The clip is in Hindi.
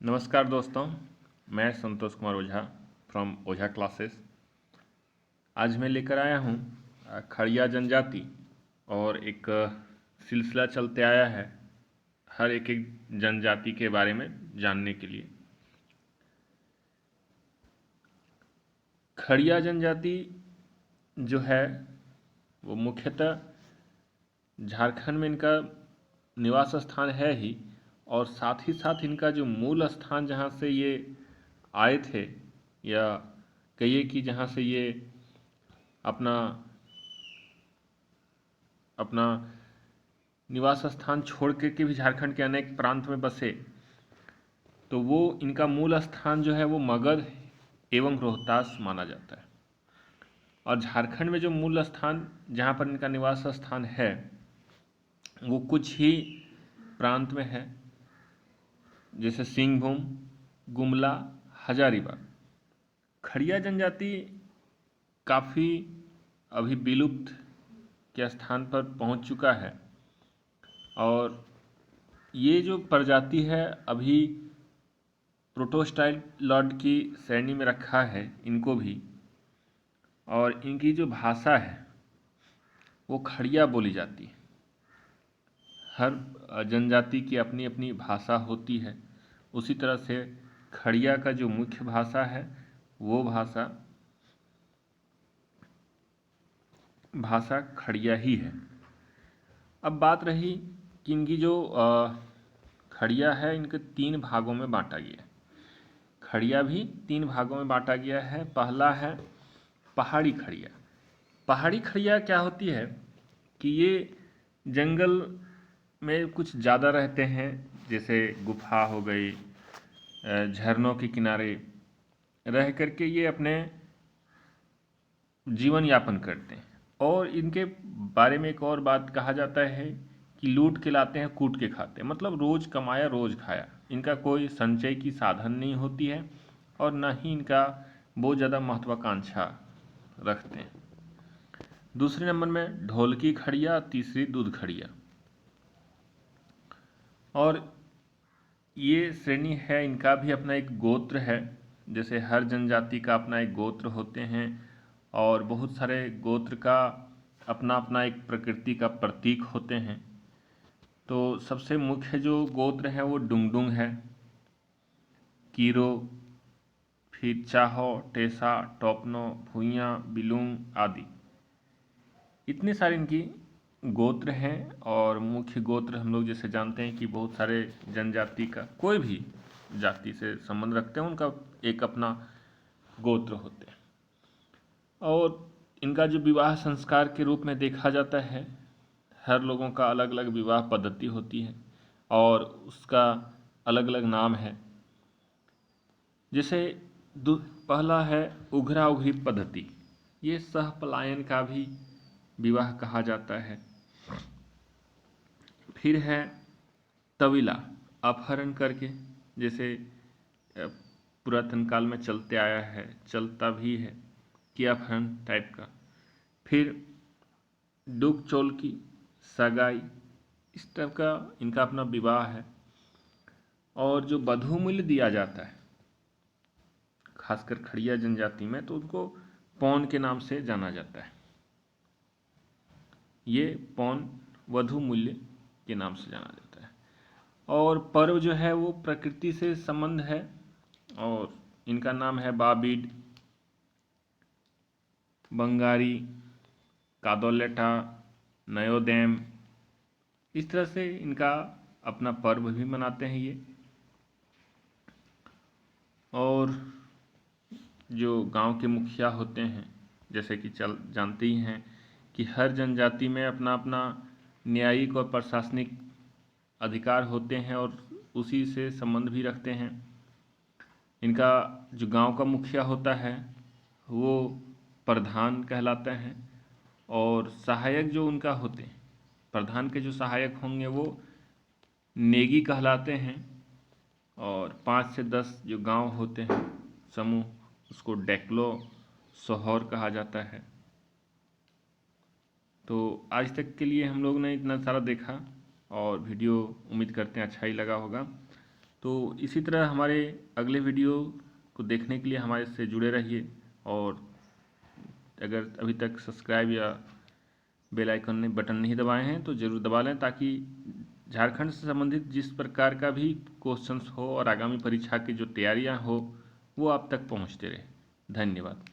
नमस्कार दोस्तों, मैं Santosh Kumar Ojha from Ojha classes. आज मैं लेकर आया हूँ खड़िया जनजाति और एक सिलसिला चलते आया है हर एक जनजाति के बारे में जानने के लिए। खड़िया जनजाति जो है वो मुख्यतः झारखंड में इनका निवास स्थान है ही, और साथ ही साथ इनका जो मूल स्थान जहाँ से ये आए थे, या कहिए कि जहाँ से ये अपना अपना निवास स्थान छोड़ के भी झारखंड के अनेक प्रांत में बसे, तो वो इनका मूल स्थान जो है वो मगध एवं रोहतास माना जाता है। और झारखंड में जो मूल स्थान जहाँ पर इनका निवास स्थान है वो कुछ ही प्रांत में है, जैसे सिंहभूम, गुमला, हजारीबाग। खड़िया जनजाति काफ़ी अभी विलुप्त के स्थान पर पहुंच चुका है, और ये जो प्रजाति है अभी प्रोटोस्टाइलॉइड की श्रेणी में रखा है इनको भी। और इनकी जो भाषा है वो खड़िया बोली जाती है। हर जनजाति की अपनी अपनी भाषा होती है, उसी तरह से खड़िया का जो मुख्य भाषा है वो भाषा खड़िया ही है। अब बात रही कि इनकी जो खड़िया है इनके 3 भागों में बांटा गया है। खड़िया भी 3 भागों में बांटा गया है। पहला है पहाड़ी खड़िया। पहाड़ी खड़िया क्या होती है कि ये जंगल में कुछ ज़्यादा रहते हैं, जैसे गुफा हो गई, झरनों के किनारे रह करके ये अपने जीवन यापन करते हैं। और इनके बारे में एक और बात कहा जाता है कि लूट के लाते हैं, कूट के खाते हैं, मतलब रोज कमाया रोज खाया। इनका कोई संचय की साधन नहीं होती है, और न ही इनका बहुत ज़्यादा महत्वाकांक्षा रखते हैं। दूसरे नंबर में ढोलकी खड़िया, तीसरी दूध खड़िया। और ये श्रेणी है, इनका भी अपना एक गोत्र है, जैसे हर जनजाति का अपना एक गोत्र होते हैं, और बहुत सारे गोत्र का अपना अपना एक प्रकृति का प्रतीक होते हैं। तो सबसे मुख्य जो गोत्र है वो डुंगडुंग है, कीरो, फिर चाहो, टेसा, टोपनो, भूइयाँ, बिलूंग आदि। इतने सारे इनकी गोत्र हैं। और मुख्य गोत्र हम लोग जैसे जानते हैं कि बहुत सारे जनजाति का कोई भी जाति से संबंध रखते हैं, उनका एक अपना गोत्र होते हैं। और इनका जो विवाह संस्कार के रूप में देखा जाता है, हर लोगों का अलग अलग विवाह पद्धति होती है और उसका अलग अलग नाम है। जैसे पहला है उघरा उघरी पद्धति, ये सहपलायन का भी विवाह कहा जाता है। फिर है तविला, अपहरण करके, जैसे पुरातन काल में चलते आया है, चलता भी है कि अपहरण टाइप का। फिर डुक चोल की सगाई, इस टाइप का इनका अपना विवाह है। और जो बधू मूल्य दिया जाता है खासकर खड़िया जनजाति में, तो उनको पौन के नाम से जाना जाता है। ये पौन वधू मूल्य के नाम से जाना जाता है। और पर्व जो है वो प्रकृति से संबंध है, और इनका नाम है बाबिड, बंगारी, कादोलेटा, नयोदैम। इस तरह से इनका अपना पर्व भी मनाते हैं ये। और जो गांव के मुखिया होते हैं, जैसे कि जानते ही हैं कि हर जनजाति में अपना अपना न्यायिक और प्रशासनिक अधिकार होते हैं, और उसी से संबंध भी रखते हैं। इनका जो गांव का मुखिया होता है वो प्रधान कहलाता है, और सहायक जो उनका होते हैं, प्रधान के जो सहायक होंगे वो नेगी कहलाते हैं। और 5 से 10 जो गांव होते हैं समूह, उसको डेक्लो सोहर कहा जाता है। तो आज तक के लिए हम लोग ने इतना सारा देखा, और वीडियो उम्मीद करते हैं अच्छा ही लगा होगा। तो इसी तरह हमारे अगले वीडियो को देखने के लिए हमारे से जुड़े रहिए, और अगर अभी तक सब्सक्राइब या बेल आइकन बटन नहीं दबाए हैं तो ज़रूर दबा लें, ताकि झारखंड से संबंधित जिस प्रकार का भी क्वेश्चंस हो और आगामी परीक्षा की जो तैयारियां हो वो आप तक पहुंचते रहे। धन्यवाद।